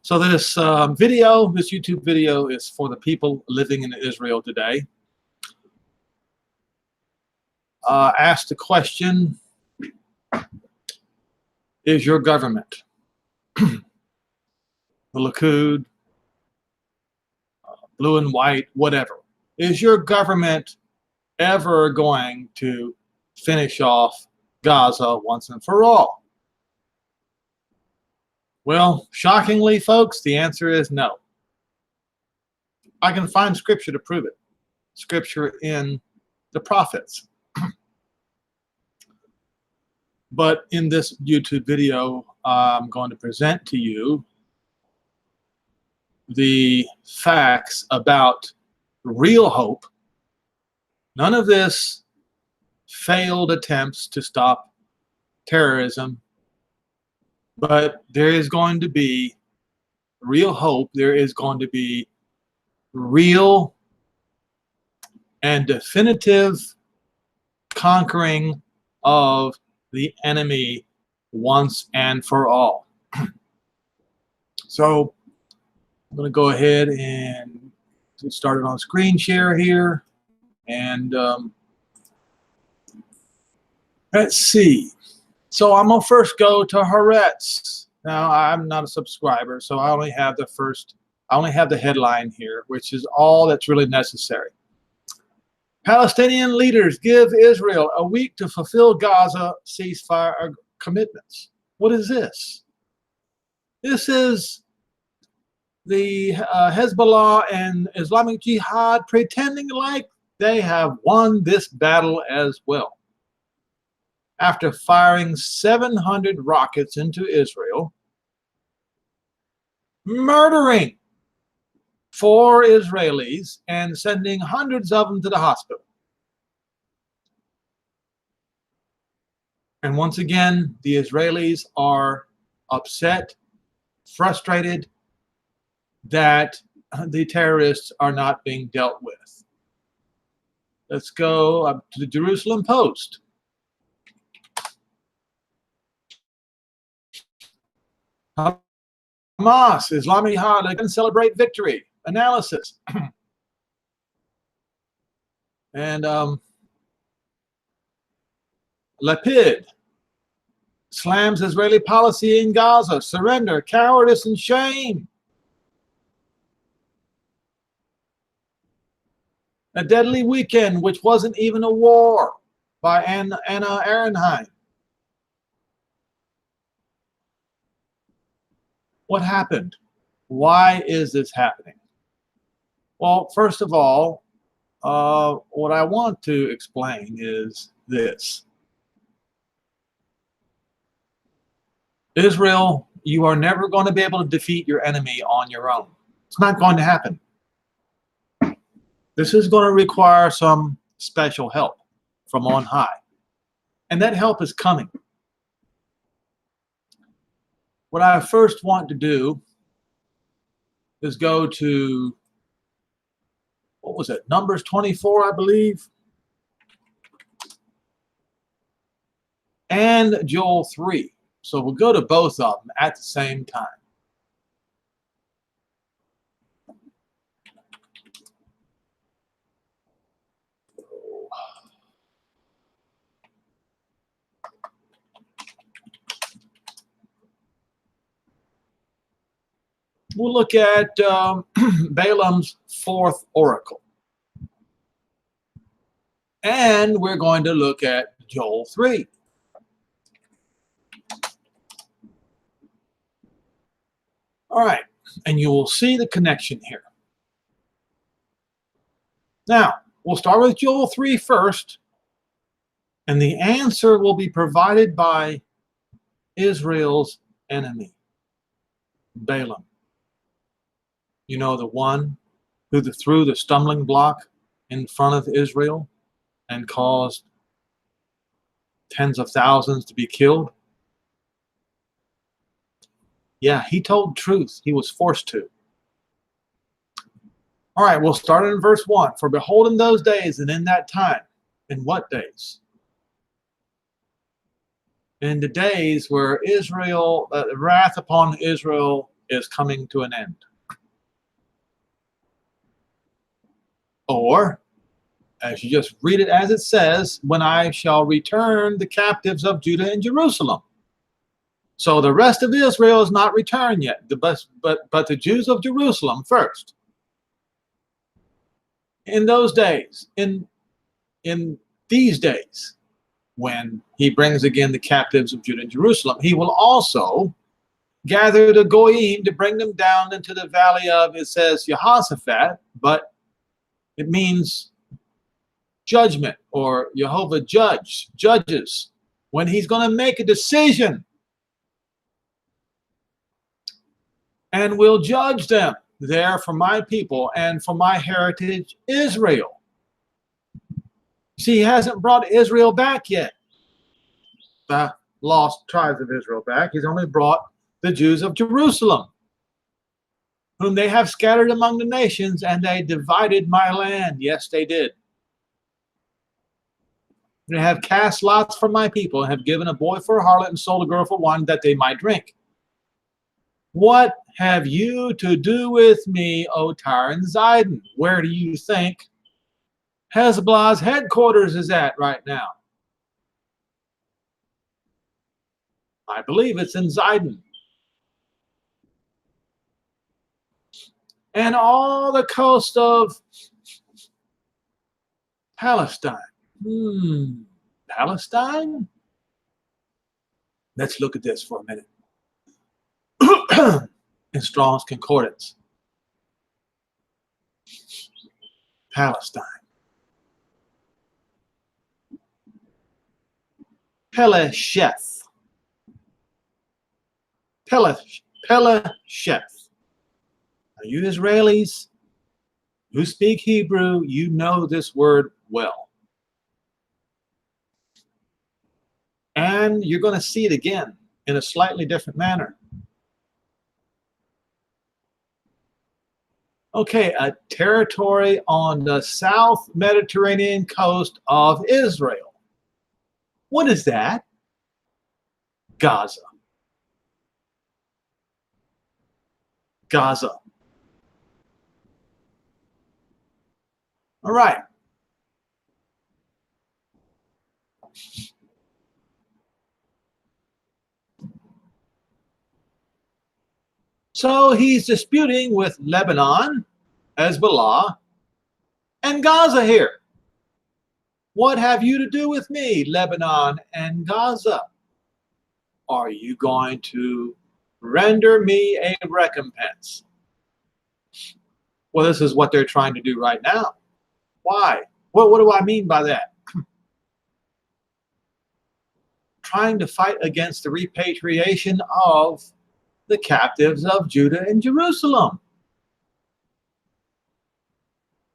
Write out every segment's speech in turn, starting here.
So this this YouTube video is for the people living in Israel today. Ask the question, is your government, the Likud, blue and white, whatever, is your government ever going to finish off Gaza once and for all? Well, shockingly, folks, the answer is no. I can find scripture to prove it. Scripture in the prophets. But in this YouTube video, I'm going to present to you the facts about real hope. None of this failed attempts to stop terrorism, but there is going to be real hope. There is going to be real and definitive conquering of the enemy once and for all. So I'm going to go ahead and get started on screen share here. And let's see. So I'm going to first go to Heretics. Now, I'm not a subscriber, so I only have the headline here, which is all that's really necessary. Palestinian leaders give Israel a week to fulfill Gaza ceasefire commitments. What is this? This is the Hezbollah and Islamic Jihad pretending like they have won this battle as well. After firing 700 rockets into Israel, murdering 4 Israelis and sending hundreds of them to the hospital. And once again, the Israelis are upset, frustrated that the terrorists are not being dealt with. Let's go up to the Jerusalem Post. Hamas, Islamic Jihad, again celebrate victory. Analysis. And Lapid slams Israeli policy in Gaza. Surrender, cowardice, and shame. A deadly weekend, which wasn't even a war, by Anna Ehrenheim. What happened? Why is this happening? Well, first of all, what I want to explain is this. Israel, you are never going to be able to defeat your enemy on your own. It's not going to happen. This is going to require some special help from on high. And that help is coming. What I first want to do is go to, what was it, Numbers 24, I believe, and Joel 3. So we'll go to both of them at the same time. We'll look at Balaam's 4th oracle. And we're going to look at Joel 3. All right, and you will see the connection here. Now, we'll start with Joel 3 first, and the answer will be provided by Israel's enemy, Balaam. You know, the one who threw the stumbling block in front of Israel and caused tens of thousands to be killed. Yeah, he told truth. He was forced to. All right, we'll start in verse 1. For behold, in those days and in that time. In what days? In the days where Israel, the wrath upon Israel is coming to an end. Or, as you just read it as it says, when I shall return the captives of Judah and Jerusalem. So the rest of Israel is not returned yet, but the Jews of Jerusalem first. In those days, in these days, when he brings again the captives of Judah and Jerusalem, he will also gather the Goyim to bring them down into the valley of, it says Jehoshaphat, but it means judgment, or Jehovah judges, when he's going to make a decision and will judge them there for my people and for my heritage Israel. See, he hasn't brought Israel back yet, the lost tribes of Israel back. He's only brought the Jews of Jerusalem, whom they have scattered among the nations, and they divided my land. Yes, they did. They have cast lots for my people, and have given a boy for a harlot and sold a girl for wine, that they might drink. What have you to do with me, O Tyre and Zidon? Where do you think Hezbollah's headquarters is at right now? I believe it's in Zidon. And all the coast of Palestine. Palestine? Let's look at this for a minute. In Strong's Concordance. Palestine. Sheth. Sheth. Now, you Israelis who speak Hebrew, you know this word well. And you're going to see it again in a slightly different manner. Okay, a territory on the South Mediterranean coast of Israel. What is that? Gaza. Gaza. All right. So he's disputing with Lebanon, Hezbollah, and Gaza here. What have you to do with me, Lebanon and Gaza? Are you going to render me a recompense? Well, this is what they're trying to do right now. Why? What do I mean by that? Trying to fight against the repatriation of the captives of Judah and Jerusalem.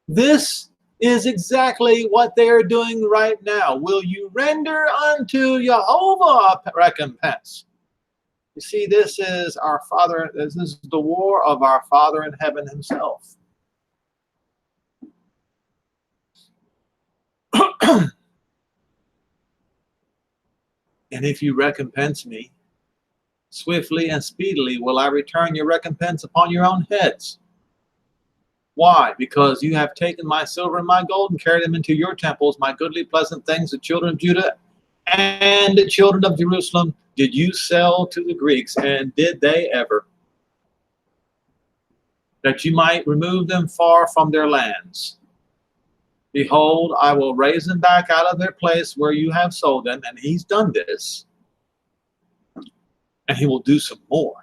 This is exactly what they are doing right now. Will you render unto Jehovah a recompense? You see, this is our Father, this is the war of our Father in heaven himself. And if you recompense me, swiftly and speedily will I return your recompense upon your own heads. Why? Because you have taken my silver and my gold and carried them into your temples, my goodly pleasant things, the children of Judah and the children of Jerusalem did you sell to the Greeks, and did they ever? That you might remove them far from their lands. Behold, I will raise them back out of their place where you have sold them. And he's done this. And he will do some more.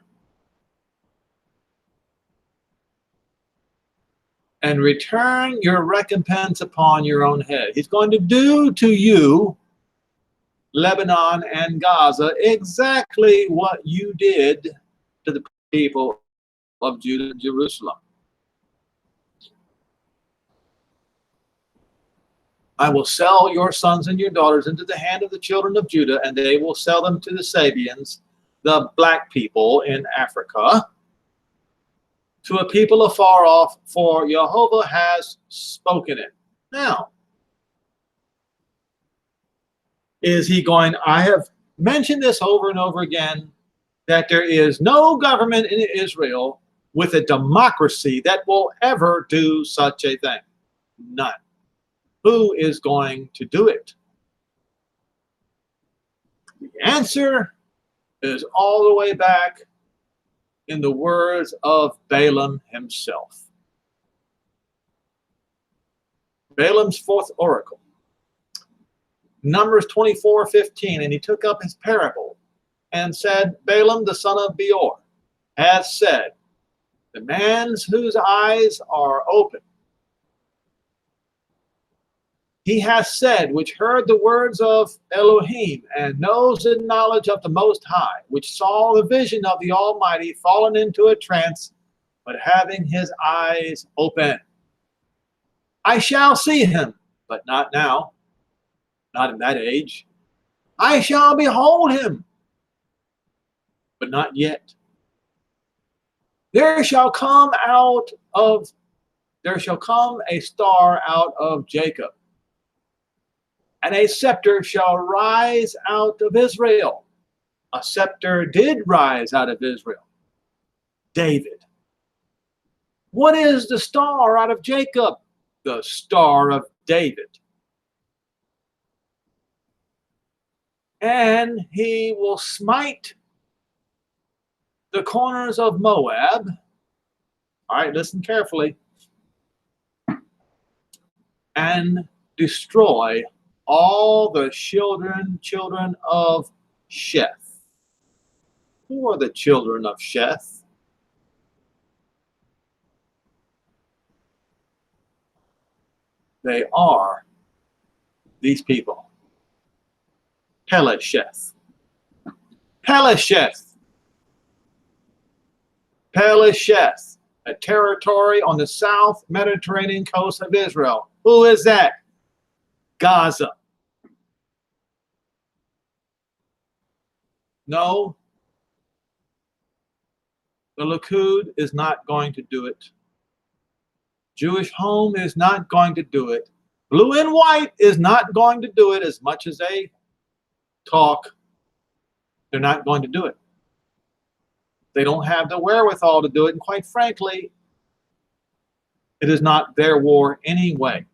And return your recompense upon your own head. He's going to do to you, Lebanon and Gaza, exactly what you did to the people of Judah and Jerusalem. I will sell your sons and your daughters into the hand of the children of Judah, and they will sell them to the Sabians, the black people in Africa, to a people afar off, for Jehovah has spoken it. Now, is he going, I have mentioned this over and over again, that there is no government in Israel with a democracy that will ever do such a thing. None. Who is going to do it? The answer is all the way back in the words of Balaam himself. Balaam's fourth oracle. Numbers 24:15, and he took up his parable and said, Balaam the son of Beor has said, the man whose eyes are open, he has said, which heard the words of Elohim, and knows the knowledge of the Most High, which saw the vision of the Almighty, fallen into a trance, but having his eyes open. I shall see him, but not now, not in that age. I shall behold him, but not yet. There shall come a star out of Jacob, and a scepter shall rise out of Israel. A scepter did rise out of Israel. David. What is the star out of Jacob? The star of David. And he will smite the corners of Moab. All right, listen carefully. And destroy all the children of Sheth. Who are the children of Sheth? They are these people. Pelesheth. Pelesheth. Pelesheth, a territory on the south Mediterranean coast of Israel. Who is that? Gaza. No, the Likud is not going to do it. Jewish Home is not going to do it. Blue and White is not going to do it as much as they talk. They're not going to do it. They don't have the wherewithal to do it, and quite frankly, it is not their war anyway.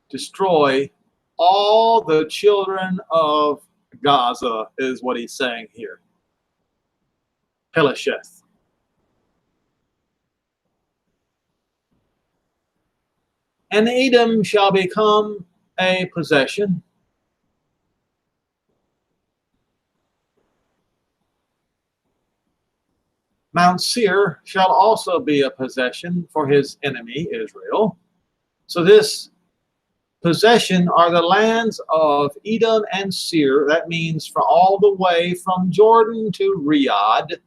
Destroy all the children of Gaza is what he's saying here. Pelesheth. And Edom shall become a possession. Mount Seir shall also be a possession for his enemy, Israel. So this possession are the lands of Edom and Seir. That means for all the way from Jordan to Riyadh.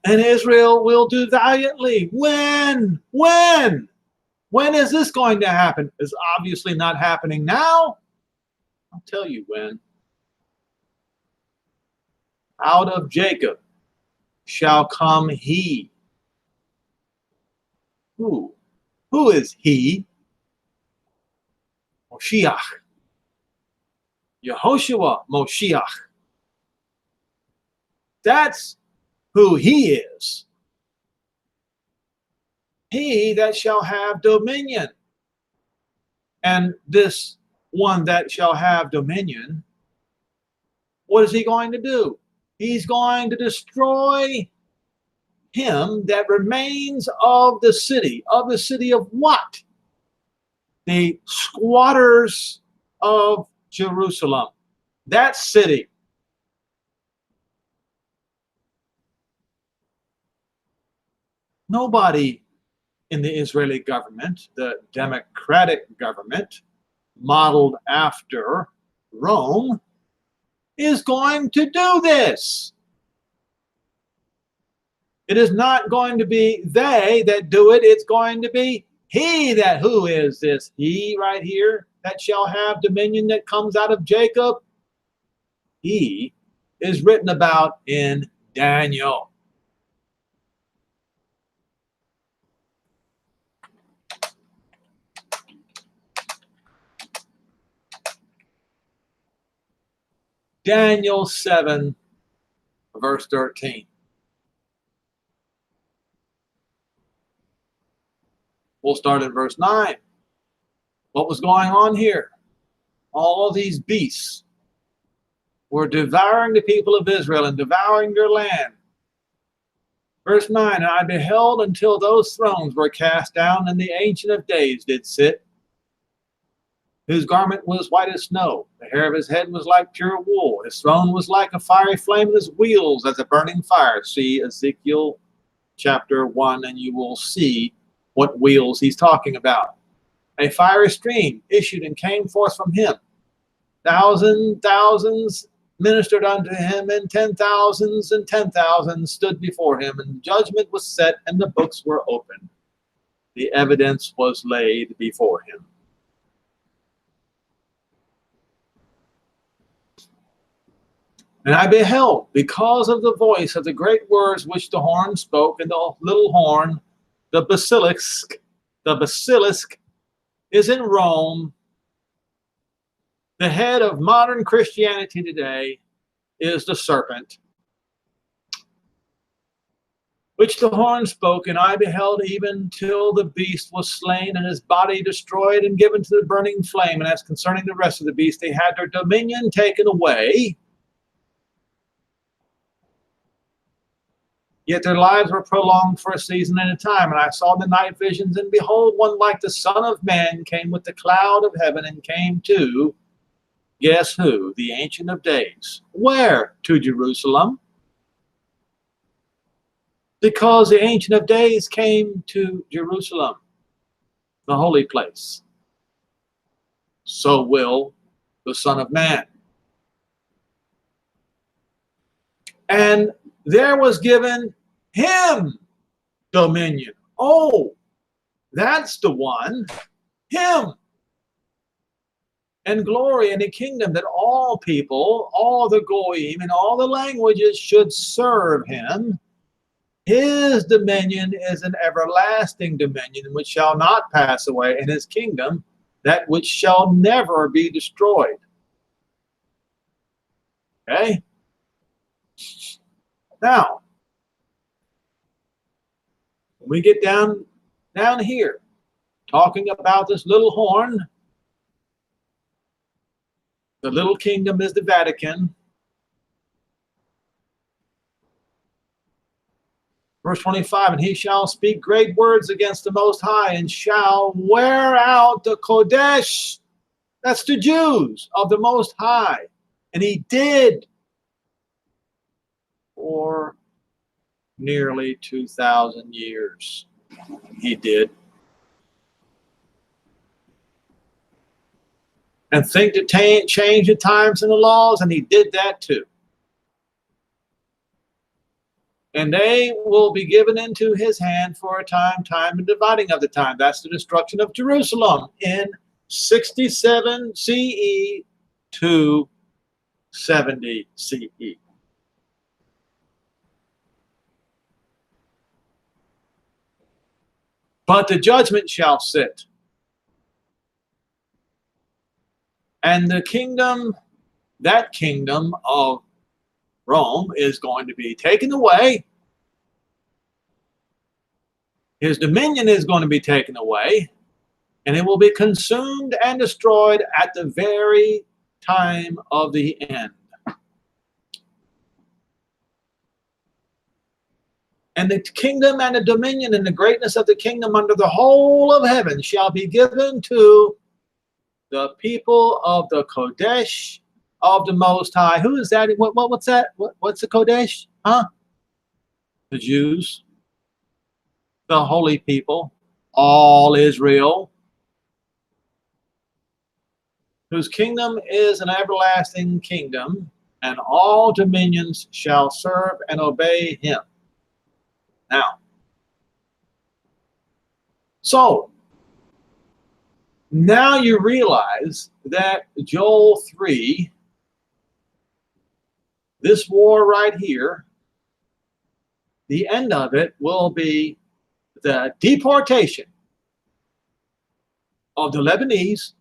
And Israel will do valiantly. When? When? When is this going to happen? It's obviously not happening now. I'll tell you when. Out of Jacob shall come he. Who? Who is he? Moshiach. Yehoshua Moshiach. That's who he is. He that shall have dominion. And this one that shall have dominion, what is he going to do? He's going to destroy him that remains of the city. Of the city of what? The squatters of Jerusalem. That city. Nobody in the Israeli government, the democratic government, modeled after Rome, is going to do this. It is not going to be they that do it. It's going to be he that, who is this he right here, that shall have dominion, that comes out of Jacob? he is written about in Daniel. Daniel 7, verse 13. We'll start at verse 9. What was going on here? All of these beasts were devouring the people of Israel and devouring their land. Verse 9, and I beheld until those thrones were cast down, and the Ancient of Days did sit, whose garment was white as snow. The hair of his head was like pure wool. His throne was like a fiery flame, and his wheels as a burning fire. See Ezekiel chapter 1, and you will see what wheels he's talking about. A fiery stream issued and came forth from him. Thousands ministered unto him, and 10,000s and 10,000s stood before him, and judgment was set, and the books were opened. The evidence was laid before him. And I beheld, because of the voice of the great words which the horn spoke, and the little horn, the basilisk is in Rome. The head of modern Christianity today is the serpent, which the horn spoke, and I beheld even till the beast was slain, and his body destroyed and given to the burning flame. And as concerning the rest of the beasts, they had their dominion taken away, yet their lives were prolonged for a season and a time. And I saw the night visions, and behold, one like the Son of Man came with the cloud of heaven, and came to, guess who? The Ancient of Days. Where? To Jerusalem. Because the Ancient of Days came to Jerusalem, the holy place. So will the Son of Man. And there was given him dominion. Oh, that's the one. Him. And glory and a kingdom, that all people, all the goyim, and all the languages should serve him. His dominion is an everlasting dominion which shall not pass away, and his kingdom that which shall never be destroyed. Okay? Now, when we get down here, talking about this little horn, the little kingdom is the Vatican. Verse 25, and he shall speak great words against the Most High, and shall wear out the Kodesh, that's the Jews, of the Most High. And he did for nearly 2,000 years. He did. And think to change the times and the laws, and he did that too. And they will be given into his hand for a time and dividing of the time. That's the destruction of Jerusalem in 67 CE to 70 CE. But the judgment shall sit. And the kingdom, that kingdom of Rome, is going to be taken away. His dominion is going to be taken away, and it will be consumed and destroyed at the very time of the end. And the kingdom and the dominion and the greatness of the kingdom under the whole of heaven shall be given to the people of the Kodesh of the Most High. Who is that? What's that? What's the Kodesh? Huh? The Jews, the holy people, all Israel, whose kingdom is an everlasting kingdom, and all dominions shall serve and obey him. Now, so now you realize that Joel 3 This war right here, the end of it will be the deportation of the Lebanese,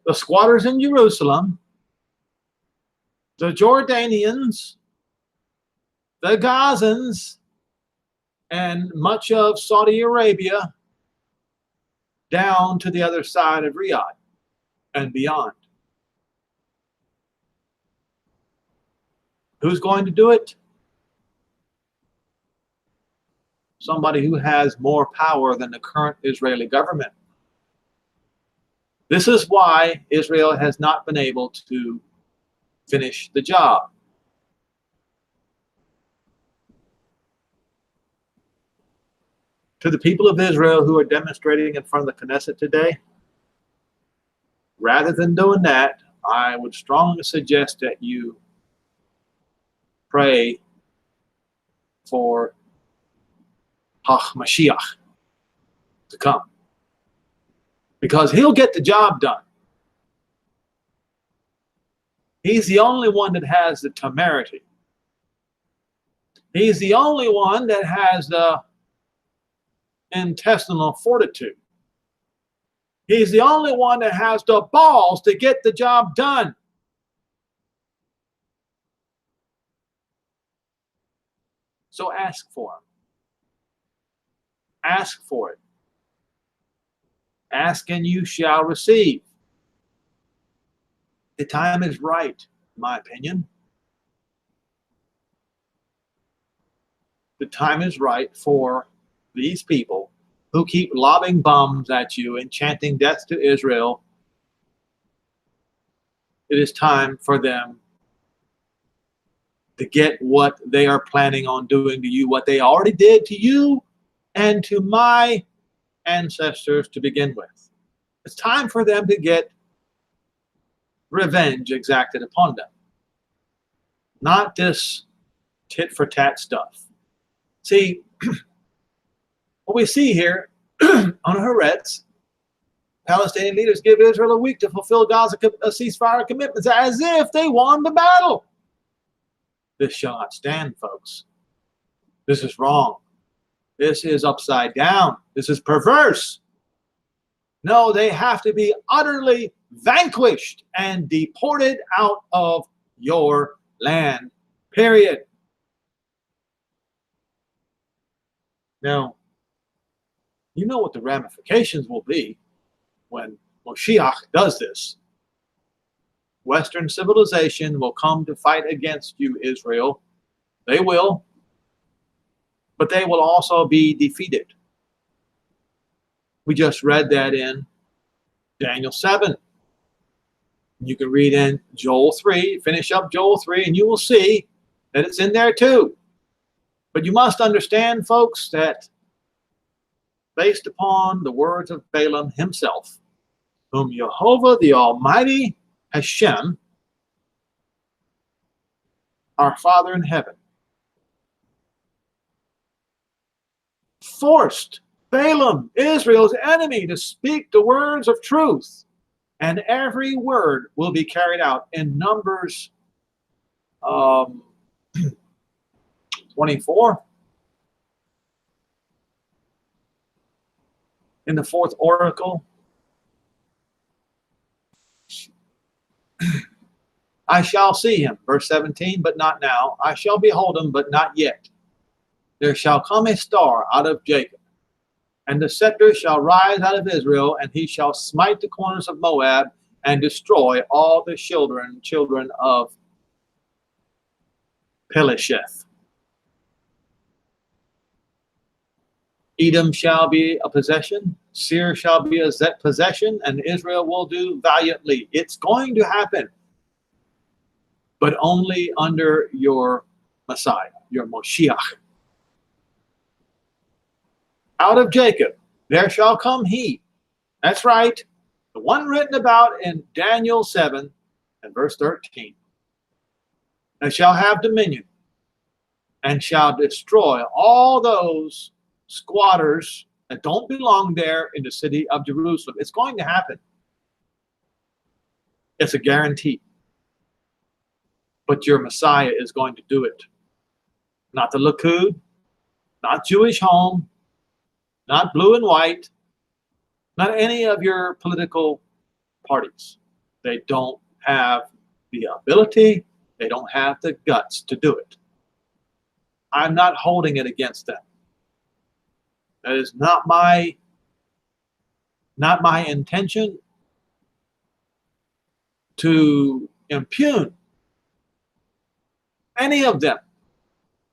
the squatters in Jerusalem, the Jordanians, the Gazans, and much of Saudi Arabia down to the other side of Riyadh and beyond. Who's going to do it? Somebody who has more power than the current Israeli government. This is why Israel has not been able to finish the job. To the people of Israel who are demonstrating in front of the Knesset today, rather than doing that, I would strongly suggest that you pray for Moshiach to come, because he'll get the job done. He's the only one that has the temerity. He's the only one that has the intestinal fortitude. He's the only one that has the balls to get the job done. So ask for him. Ask for it. Ask and you shall receive. The time is right, in my opinion. The time is right for these people who keep lobbing bombs at you and chanting death to Israel. It is time for them to get what they are planning on doing to you, what they already did to you and to my ancestors to begin with. It's time for them to get revenge exacted upon them. Not this tit-for-tat stuff. See, what we see here on Heretics, Palestinian leaders give Israel a week to fulfill Gaza ceasefire commitments as if they won the battle. This shall not stand, folks. This is wrong. This is upside down. This is perverse. No, they have to be utterly vanquished and deported out of your land. Period. Now, you know what the ramifications will be when Moshiach does this. Western civilization will come to fight against you, Israel. They will. But they will also be defeated. We just read that in Daniel 7. You can read in Joel 3, finish up Joel 3, and you will see that it's in there too. But you must understand, folks, that based upon the words of Balaam himself, whom Jehovah the Almighty Hashem, our Father in heaven, forced Balaam, Israel's enemy, to speak the words of truth. And every word will be carried out in Numbers 24. In the fourth oracle, I shall see him, verse 17, but not now. I shall behold him, but not yet. There shall come a star out of Jacob, and the scepter shall rise out of Israel, and he shall smite the corners of Moab and destroy all the children of Pelesheth. Edom shall be a possession, Seir shall be a possession, and Israel will do valiantly. It's going to happen, but only under your Messiah, your Moshiach. Out of Jacob there shall come he. That's right, the one written about in Daniel 7 and verse 13. And shall have dominion, and shall destroy all those squatters that don't belong there in the city of Jerusalem. It's going to happen. It's a guarantee. But your Messiah is going to do it. Not the Likud, not Jewish Home, not blue and white, not any of your political parties. They don't have the ability, they don't have the guts to do it. I'm not holding it against them. That is not my intention to impugn any of them.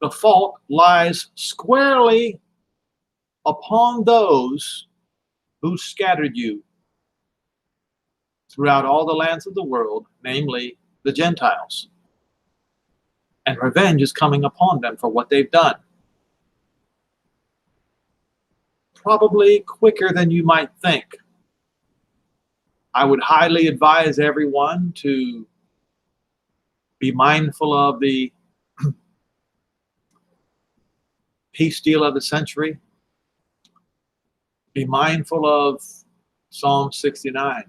The fault lies squarely upon those who scattered you throughout all the lands of the world, namely the Gentiles. And revenge is coming upon them for what they've done. Probably quicker than you might think. I would highly advise everyone to be mindful of the peace deal of the century. Be mindful of Psalm 69.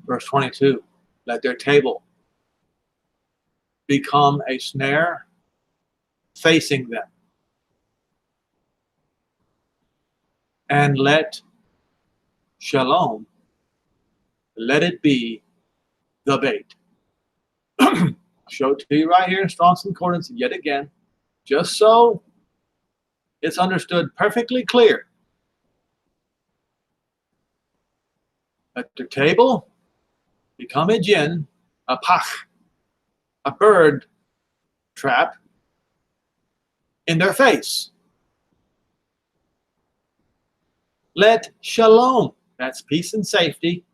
Verse 22, let their table become a snare facing them. And let shalom, let it be the bait. Show it to you right here in Strong's Concordance yet again, just so it's understood perfectly clear. Let their table become a jinn, a pach, a bird trap in their face. Let shalom, that's peace and safety,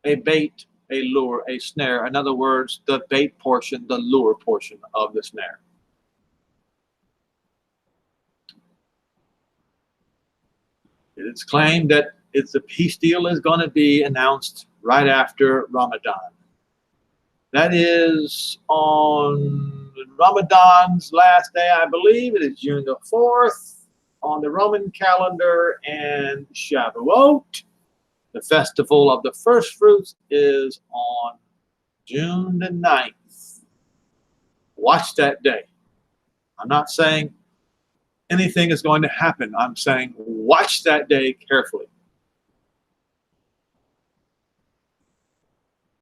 a bait, a lure, a snare. In other words, the bait portion, the lure portion of the snare. It's claimed that the peace deal is going to be announced right after Ramadan. That is on Ramadan's last day, I believe. It is June the 4th on the Roman calendar, and Shavuot, the festival of the first fruits, is on June the 9th. Watch that day. I'm not saying anything is going to happen. I'm saying watch that day carefully.